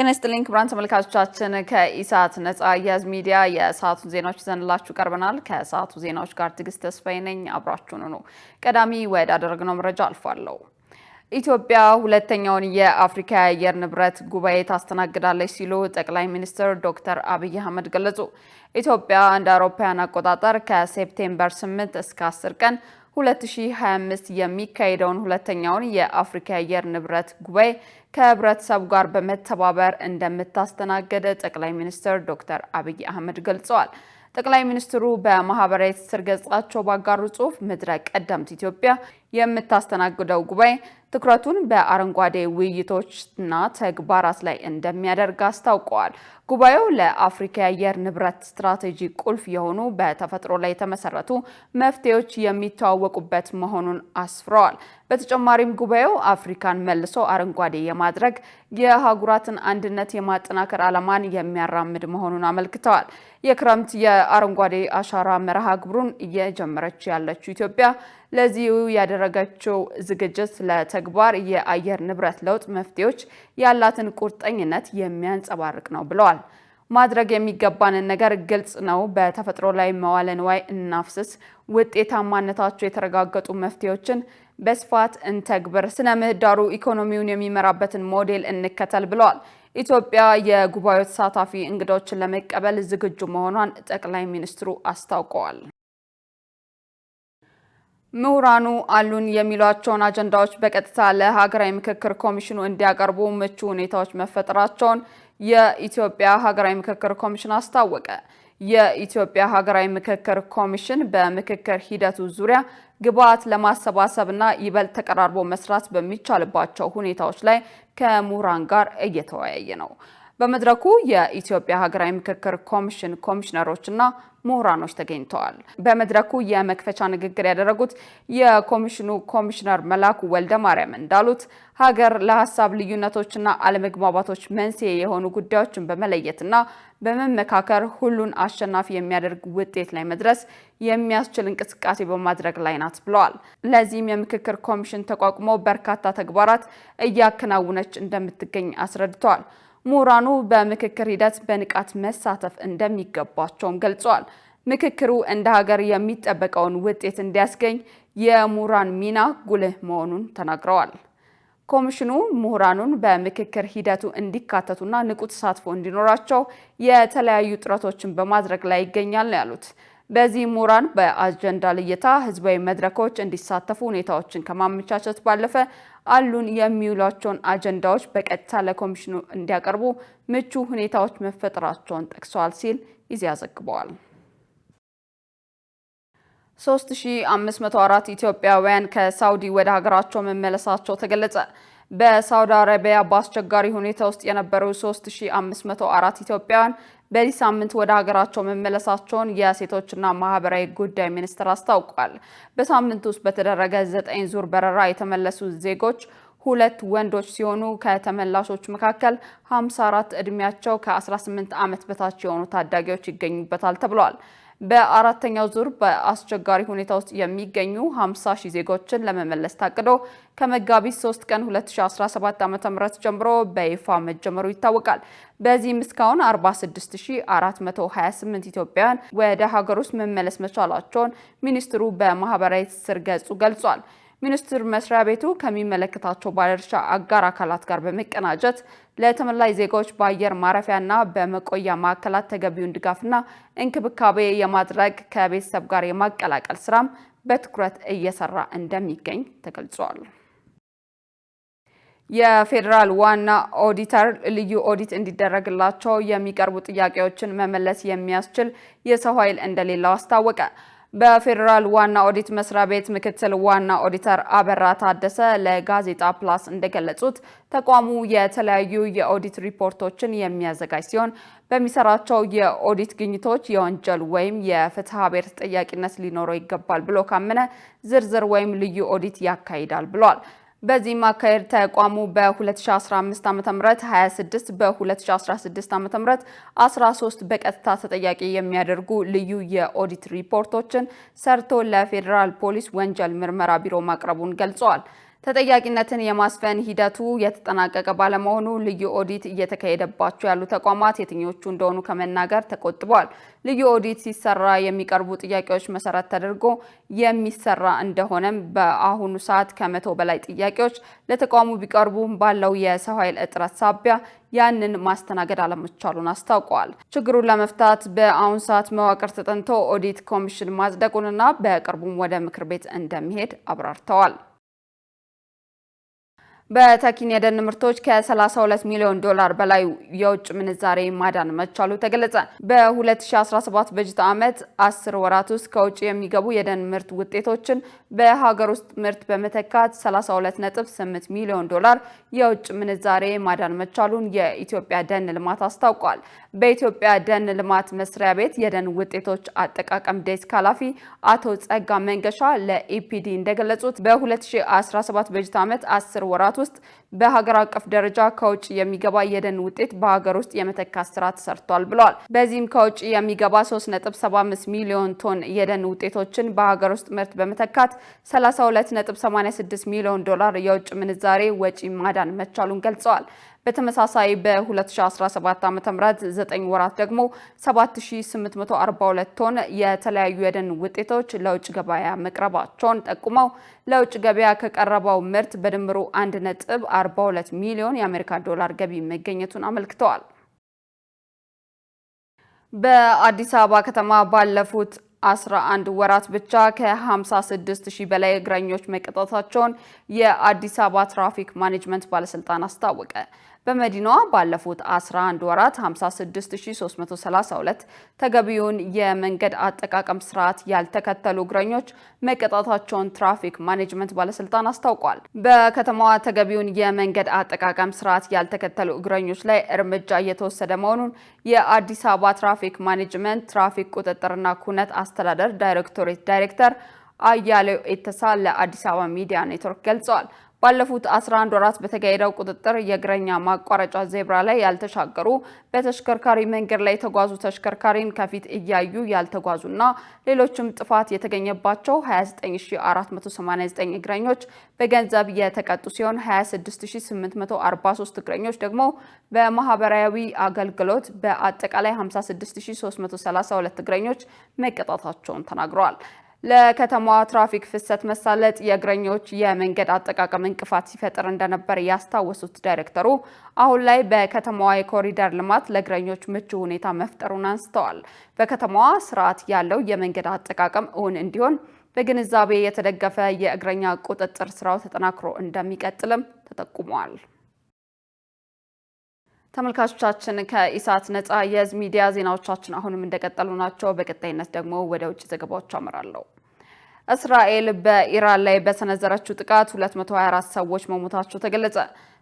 ተነስተልኝ ክብራን ተመልካቾቻችን ከኢሳት ነጻ አያዝ ሚዲያ የሰዓቱን ዜናዎች ይዘንላችሁ ቀርበናል። ከሰዓቱ ዜናዎች ጋር ትግስት ተስፋዬ ነኝ። አብራችሁን ነው። ቀዳሚ ወዳደረግነው መረጃ አልፋለሁ። ኢትዮጵያ ሁለተኛውን የአፍሪካ የአየር ንብረት ጉባኤ ታስተናግዳለች ሲሉ ጠቅላይ ሚኒስትር ዶክተር አብይ አህመድ ገለጹ። ኢትዮጵያ እንደ አውሮፓውያን አቆጣጠር ከሴፕቴምበር 8 እስከ 10 ቀን 2025 የሚካሄደውን ሁለተኛውን የአፍሪካ የአየር ንብረት ጉባኤ ከህብረተሰቡ ጋር በመተባበር እንደምታስተናግድ ጠቅላይ ሚኒስትር ዶክተር አብይ አህመድ ገልጸዋል። ጠቅላይ ሚኒስትሩ በማህበራዊ ትስስር ገጻቸው ባጋሩ ጽሑፍ ምድረ ቀደምት ኢትዮጵያ የምታስተናግደው ጉባኤ ትኩረቱን በአረንጓዴ ውይይቶችና ተግባራት ላይ እንደሚያደርግ አስታውቀዋል። ጉባኤው ለአፍሪካ የአየር ንብረት ስትራቴጂ ቁልፍ የሆኑ በተፈጥሮ ላይ የተመሰረቱ መፍትሄዎች የሚተዋወቁበት መሆኑን አስፍረዋል። በተጨማሪም ጉባኤው አፍሪካን መልሶ አረንጓዴ የማድረግ የአህጉራትን አንድነት የማጠናከር ዓላማን የሚያራምድ መሆኑን አመልክተዋል። የክረምት የአረንጓዴ አሻራ መርሃ ግብሩን እየጀመረች ያለችው ኢትዮጵያ ለዚሁ ያደረገችው ዝግጅት ለተግባር የአየር ንብረት ለውጥ መፍትሄዎች ያላትን ቁርጠኝነት የሚያንጸባርቅ ነው ብለዋል። ማድረግ የሚገባንን ነገር ግልጽ ነው። በተፈጥሮ ላይ መዋለ ንዋይ እናፍስስ፣ ውጤታማነታቸው የተረጋገጡ መፍትሄዎችን በስፋት እንተግብር፣ ስነ ምህዳሩ ኢኮኖሚውን የሚመራበትን ሞዴል እንከተል ብለዋል። ኢትዮጵያ የጉባኤው ተሳታፊ እንግዶችን ለመቀበል ዝግጁ መሆኗን ጠቅላይ ሚኒስትሩ አስታውቀዋል። ምሁራኑ አሉን የሚሏቸውን አጀንዳዎች በቀጥታ ለሀገራዊ ምክክር ኮሚሽኑ እንዲያቀርቡ ምቹ ሁኔታዎች መፈጠራቸውን የኢትዮጵያ ሀገራዊ ምክክር ኮሚሽን አስታወቀ። የኢትዮጵያ ሀገራዊ ምክክር ኮሚሽን በምክክር ሂደቱ ዙሪያ ግብዓት ለማሰባሰብና ይበልጥ ተቀራርቦ መስራት በሚቻልባቸው ሁኔታዎች ላይ ከምሁራን ጋር እየተወያየ ነው። በመድረኩ የኢትዮጵያ ሀገራዊ ምክክር ኮሚሽን ኮሚሽነሮችና ምሁራኖች ተገኝተዋል። በመድረኩ የመክፈቻ ንግግር ያደረጉት የኮሚሽኑ ኮሚሽነር መላኩ ወልደ ማርያም እንዳሉት ሀገር ለሀሳብ ልዩነቶችና አለመግባባቶች መንስኤ የሆኑ ጉዳዮችን በመለየትና በመመካከር ሁሉን አሸናፊ የሚያደርግ ውጤት ላይ መድረስ የሚያስችል እንቅስቃሴ በማድረግ ላይ ናት ብለዋል። ለዚህም የምክክር ኮሚሽን ተቋቁሞ በርካታ ተግባራት እያከናወነች እንደምትገኝ አስረድተዋል። ምሁራኑ በምክክር ሂደት በንቃት መሳተፍ እንደሚገባቸውም ገልጸዋል። ምክክሩ እንደ ሀገር የሚጠበቀውን ውጤት እንዲያስገኝ የምሁራን ሚና ጉልህ መሆኑን ተናግረዋል። ኮሚሽኑ ምሁራኑን በምክክር ሂደቱ እንዲካተቱና ንቁ ተሳትፎ እንዲኖራቸው የተለያዩ ጥረቶችን በማድረግ ላይ ይገኛል ነው ያሉት። በዚህ ምሁራን በአጀንዳ ልየታ ህዝባዊ መድረኮች እንዲሳተፉ ሁኔታዎችን ከማመቻቸት ባለፈ አሉን የሚውሏቸውን አጀንዳዎች በቀጥታ ለኮሚሽኑ እንዲያቀርቡ ምቹ ሁኔታዎች መፈጠራቸውን ጠቅሰዋል ሲል ኢዜአ ዘግቧል። 3504 ኢትዮጵያውያን ከሳውዲ ወደ ሀገራቸው መመለሳቸው ተገለጸ። በሳውዲ አረቢያ በአስቸጋሪ ሁኔታ ውስጥ የነበሩ 3504 ኢትዮጵያውያን በዚህ ሳምንት ወደ ሀገራቸው መመለሳቸውን የሴቶችና ማህበራዊ ጉዳይ ሚኒስቴር አስታውቋል። በሳምንት ውስጥ በተደረገ 9 ዙር በረራ የተመለሱ ዜጎች 2 ወንዶች ሲሆኑ ከተመላሾች መካከል 54 ዕድሜያቸው ከ18 ዓመት በታች የሆኑ ታዳጊዎች ይገኙበታል ተብሏል። በአራተኛው ዙር በአስቸጋሪ ሁኔታ ውስጥ የሚገኙ 50 ሺህ ዜጎችን ለመመለስ ታቅዶ ከመጋቢት 3 ቀን 2017 ዓ.ም ጀምሮ በይፋ መጀመሩ ይታወቃል። በዚህም እስካሁን 46428 ኢትዮጵያውያን ወደ ሀገር ውስጥ መመለስ መቻላቸውን ሚኒስትሩ በማህበራዊ ትስስር ገጹ ገልጿል። ሚኒስቴር መስሪያ ቤቱ ከሚመለከታቸው ባለድርሻ አጋር አካላት ጋር በመቀናጀት ለተመላሽ ዜጎች በአየር ማረፊያና በመቆያ ማዕከላት ተገቢውን ድጋፍና እንክብካቤ የማድረግ ከቤተሰብ ጋር የማቀላቀል ስራም በትኩረት እየሰራ እንደሚገኝ ተገልጿል። የፌዴራል ዋና ኦዲተር ልዩ ኦዲት እንዲደረግላቸው የሚቀርቡ ጥያቄዎችን መመለስ የሚያስችል የሰው ኃይል እንደሌለው አስታወቀ። በፌዴራል ዋና ኦዲት መስሪያ ቤት ምክትል ዋና ኦዲተር አበራ ታደሰ ለጋዜጣ ፕላስ እንደገለጹት ተቋሙ የተለያዩ የኦዲት ሪፖርቶችን የሚያዘጋጅ ሲሆን በሚሰራቸው የኦዲት ግኝቶች የወንጀል ወይም የፍትሐ ብሔር ተጠያቂነት ሊኖረው ይገባል ብሎ ካመነ ዝርዝር ወይም ልዩ ኦዲት ያካሂዳል ብሏል። በዚህም አካሄድ ተቋሙ በ2015 ዓ.ም 26 በ2016 ዓ.ም 13 በቀጥታ ተጠያቂ የሚያደርጉ ልዩ የኦዲት ሪፖርቶችን ሰርቶ ለፌዴራል ፖሊስ ወንጀል ምርመራ ቢሮ ማቅረቡን ገልጸዋል። ተጠያቂነትን የማስፈን ሂደቱ የተጠናቀቀ ባለመሆኑ ልዩ ኦዲት እየተካሄደባቸው ያሉ ተቋማት የትኞቹ እንደሆኑ ከመናገር ተቆጥበዋል። ልዩ ኦዲት ሲሰራ የሚቀርቡ ጥያቄዎች መሰረት ተደርጎ የሚሰራ እንደሆነም በአሁኑ ሰዓት ከ100 በላይ ጥያቄዎች ለተቋሙ ቢቀርቡ ባለው የሰው ኃይል እጥረት ሳቢያ ያንን ማስተናገድ አለመቻሉን አስታውቀዋል። ችግሩን ለመፍታት በአሁኑ ሰዓት መዋቅር ተጠንቶ ኦዲት ኮሚሽን ማጽደቁንና በቅርቡም ወደ ምክር ቤት እንደሚሄድ አብራርተዋል። በተኪን የደን ምርቶች ከ32 ሚሊዮን ዶላር በላይ የውጭ ምንዛሬ ማዳን መቻሉ ተገለጸ። በ2017 በጀት ዓመት 10 ወራት ውስጥ ከውጭ የሚገቡ የደን ምርት ውጤቶችን በሀገር ውስጥ ምርት በመተካት 32.8 ሚሊዮን ዶላር የውጭ ምንዛሬ ማዳን መቻሉን የኢትዮጵያ ደን ልማት አስታውቋል። በኢትዮጵያ ደን ልማት መስሪያ ቤት የደን ውጤቶች አጠቃቀም ዴስክ ኃላፊ አቶ ጸጋ መንገሻ ለኢፒዲ እንደገለጹት በ2017 በጀት ዓመት 10 ወራት ውስጥ በሀገር አቀፍ ደረጃ ከውጭ የሚገባ የደን ውጤት በሀገር ውስጥ የመተካት ስራ ተሰርቷል ብለዋል። በዚህም ከውጭ የሚገባ 3.75 ሚሊዮን ቶን የደን ውጤቶችን በሀገር ውስጥ ምርት በመተካት 32.86 ሚሊዮን ዶላር የውጭ ምንዛሬ ወጪ ማዳን መቻሉን ገልጸዋል። በተመሳሳይ በ2017 ዓ.ም 9 ወራት ደግሞ 7842 ቶን የተለያዩ የደን ውጤቶች ለውጭ ገበያ መቅረባቸውን ጠቁመው ለውጭ ገበያ ከቀረበው ምርት በድምሩ 1.42 ሚሊዮን የአሜሪካ ዶላር ገቢ መገኘቱን አመልክተዋል። በአዲስ አበባ ከተማ ባለፉት 11 ወራት ብቻ ከ56 ሺህ በላይ እግረኞች መቀጣታቸውን የአዲስ አበባ ትራፊክ ማኔጅመንት ባለስልጣን አስታወቀ። በመዲናዋ ባለፉት 11 ወራት 56332 ተገቢውን የመንገድ አጠቃቀም ስርዓት ያልተከተሉ እግረኞች መቀጣታቸውን ትራፊክ ማኔጅመንት ባለስልጣን አስታውቋል። በከተማዋ ተገቢውን የመንገድ አጠቃቀም ስርዓት ያልተከተሉ እግረኞች ላይ እርምጃ እየተወሰደ መሆኑን የአዲስ አበባ ትራፊክ ማኔጅመንት ትራፊክ ቁጥጥርና ኩነት አስተዳደር ዳይሬክቶሬት ዳይሬክተር አያሌው ኢተሳ ለአዲስ አበባ ሚዲያ ኔትወርክ ገልጸዋል። ባለፉት 11 ወራት በተካሄደው ቁጥጥር የእግረኛ ማቋረጫ ዜብራ ላይ ያልተሻገሩ፣ በተሽከርካሪ መንገድ ላይ የተጓዙ ተሽከርካሪን ከፊት እያዩ ያልተጓዙና ሌሎችም ጥፋት የተገኘባቸው 29489 እግረኞች በገንዘብ የተቀጡ ሲሆን 26843 እግረኞች ደግሞ በማህበራዊ አገልግሎት በአጠቃላይ 56332 እግረኞች መቀጣታቸውን ተናግረዋል። ለከተማዋ ትራፊክ ፍሰት መሳለጥ የእግረኞች የመንገድ አጠቃቀም እንቅፋት ሲፈጥር እንደነበር ያስታወሱት ዳይሬክተሩ አሁን ላይ በከተማዋ የኮሪደር ልማት ለእግረኞች ምቹ ሁኔታ መፍጠሩን አንስተዋል። በከተማዋ ስርዓት ያለው የመንገድ አጠቃቀም እውን እንዲሆን በግንዛቤ የተደገፈ የእግረኛ ቁጥጥር ስራው ተጠናክሮ እንደሚቀጥልም ተጠቁሟል። ተመልካቾቻችን ከኢሳት ነጻ የህዝብ ሚዲያ ዜናዎቻችን አሁንም እንደቀጠሉ ናቸው። በቀጣይነት ደግሞ ወደ ውጭ ዘገባዎች አመራለሁ። እስራኤል በኢራን ላይ በሰነዘረችው ጥቃት 224 ሰዎች መሞታቸው ተገለጸ።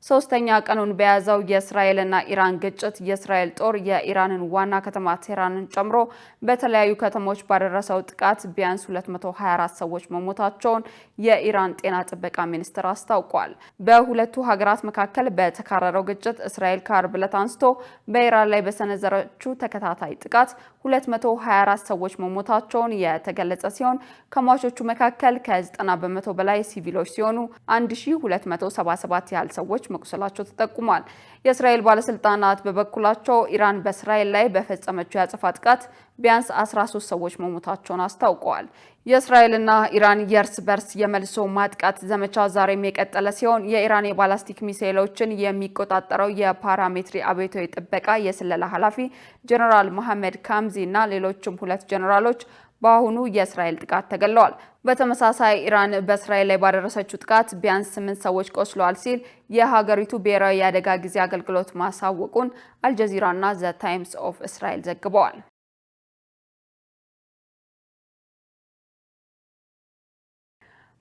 ሶስተኛ ቀኑን በያዘው የእስራኤልና ኢራን ግጭት የእስራኤል ጦር የኢራንን ዋና ከተማ ቴህራንን ጨምሮ በተለያዩ ከተሞች ባደረሰው ጥቃት ቢያንስ 224 ሰዎች መሞታቸውን የኢራን ጤና ጥበቃ ሚኒስቴር አስታውቋል። በሁለቱ ሀገራት መካከል በተካረረው ግጭት እስራኤል ከአርብ ዕለት አንስቶ በኢራን ላይ በሰነዘረችው ተከታታይ ጥቃት 224 ሰዎች መሞታቸውን የተገለጸ ሲሆን ከሟቾቹ መካከል ከ90 በመቶ በላይ ሲቪሎች ሲሆኑ 1277 ያህል ሰዎች መቁሰላቸው ተጠቁሟል። የእስራኤል ባለስልጣናት በበኩላቸው ኢራን በእስራኤል ላይ በፈጸመችው ያጸፋ ጥቃት ቢያንስ 13 ሰዎች መሞታቸውን አስታውቀዋል። የእስራኤልና ኢራን የእርስ በርስ የመልሶ ማጥቃት ዘመቻ ዛሬም የቀጠለ ሲሆን የኢራን የባላስቲክ ሚሳኤሎችን የሚቆጣጠረው የፓራሜትሪ አብዮታዊ ጥበቃ የስለላ ኃላፊ ጀነራል መሐመድ ካምዚ እና ሌሎችም 2 ጀነራሎች በአሁኑ የእስራኤል ጥቃት ተገለዋል። በተመሳሳይ ኢራን በእስራኤል ላይ ባደረሰችው ጥቃት ቢያንስ 8 ሰዎች ቆስለዋል ሲል የሀገሪቱ ብሔራዊ የአደጋ ጊዜ አገልግሎት ማሳወቁን አልጀዚራና ዘ ታይምስ ኦፍ እስራኤል ዘግበዋል።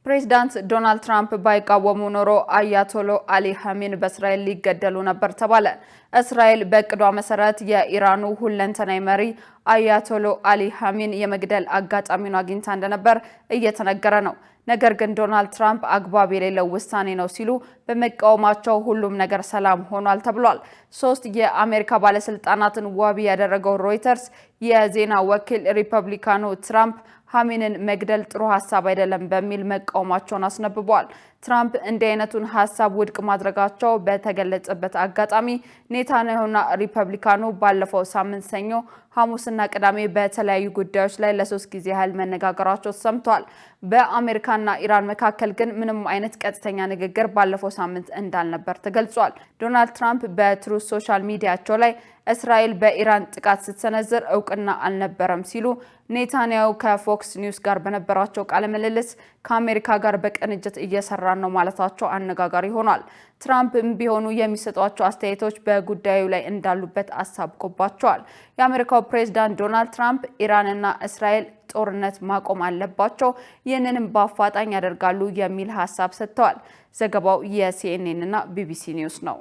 ፕሬዚዳንት ዶናልድ ትራምፕ ባይቃወሙ ኖሮ አያቶሎ አሊ ኻሜኒ በእስራኤል ሊገደሉ ነበር ተባለ። እስራኤል በእቅዷ መሰረት የኢራኑ ሁለንተናዊ መሪ አያቶሎ አሊ ኻሜኒ የመግደል አጋጣሚውን አግኝታ እንደነበር እየተነገረ ነው። ነገር ግን ዶናልድ ትራምፕ አግባብ የሌለው ውሳኔ ነው ሲሉ በመቃወማቸው ሁሉም ነገር ሰላም ሆኗል ተብሏል። 3 የአሜሪካ ባለስልጣናትን ዋቢ ያደረገው ሮይተርስ የዜና ወኪል ሪፐብሊካኑ ትራምፕ ሐሜንን መግደል ጥሩ ሐሳብ አይደለም በሚል መቃወማቸውን አስነብበዋል። ትራምፕ እንዲህ አይነቱን ሐሳብ ውድቅ ማድረጋቸው በተገለጸበት አጋጣሚ ኔታንያሁና ሪፐብሊካኑ ባለፈው ሳምንት ሰኞ፣ ሐሙስና ቅዳሜ በተለያዩ ጉዳዮች ላይ ለ3 ጊዜ ያህል መነጋገራቸው ተሰምቷል። በአሜሪካና ኢራን መካከል ግን ምንም አይነት ቀጥተኛ ንግግር ባለፈው ሳምንት እንዳልነበር ተገልጿል። ዶናልድ ትራምፕ በትሩዝ ሶሻል ሚዲያቸው ላይ እስራኤል በኢራን ጥቃት ስትሰነዝር እውቅና አልነበረም ሲሉ፣ ኔታንያሁ ከፎክስ ኒውስ ጋር በነበራቸው ቃለ ምልልስ ከአሜሪካ ጋር በቅንጅት እየሰራን ነው ማለታቸው አነጋጋሪ ሆኗል። ትራምፕም ቢሆኑ የሚሰጧቸው አስተያየቶች በጉዳዩ ላይ እንዳሉበት አሳብቆባቸዋል። የአሜሪካው ፕሬዝዳንት ዶናልድ ትራምፕ ኢራንና እስራኤል ጦርነት ማቆም አለባቸው፣ ይህንንም በአፋጣኝ ያደርጋሉ የሚል ሀሳብ ሰጥተዋል። ዘገባው የሲኤንኤን እና ቢቢሲ ኒውስ ነው።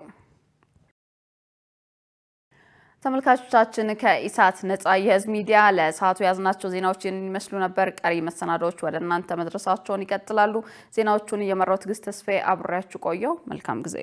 ተመልካቾቻችን ከኢሳት ነጻ የህዝብ ሚዲያ ለሰዓቱ ያዝናቸው ዜናዎች የሚመስሉ ነበር። ቀሪ መሰናዶዎች ወደ እናንተ መድረሳቸውን ይቀጥላሉ። ዜናዎቹን እየመራው ትዕግስት ተስፋዬ አብሬያችሁ ቆየው። መልካም ጊዜ።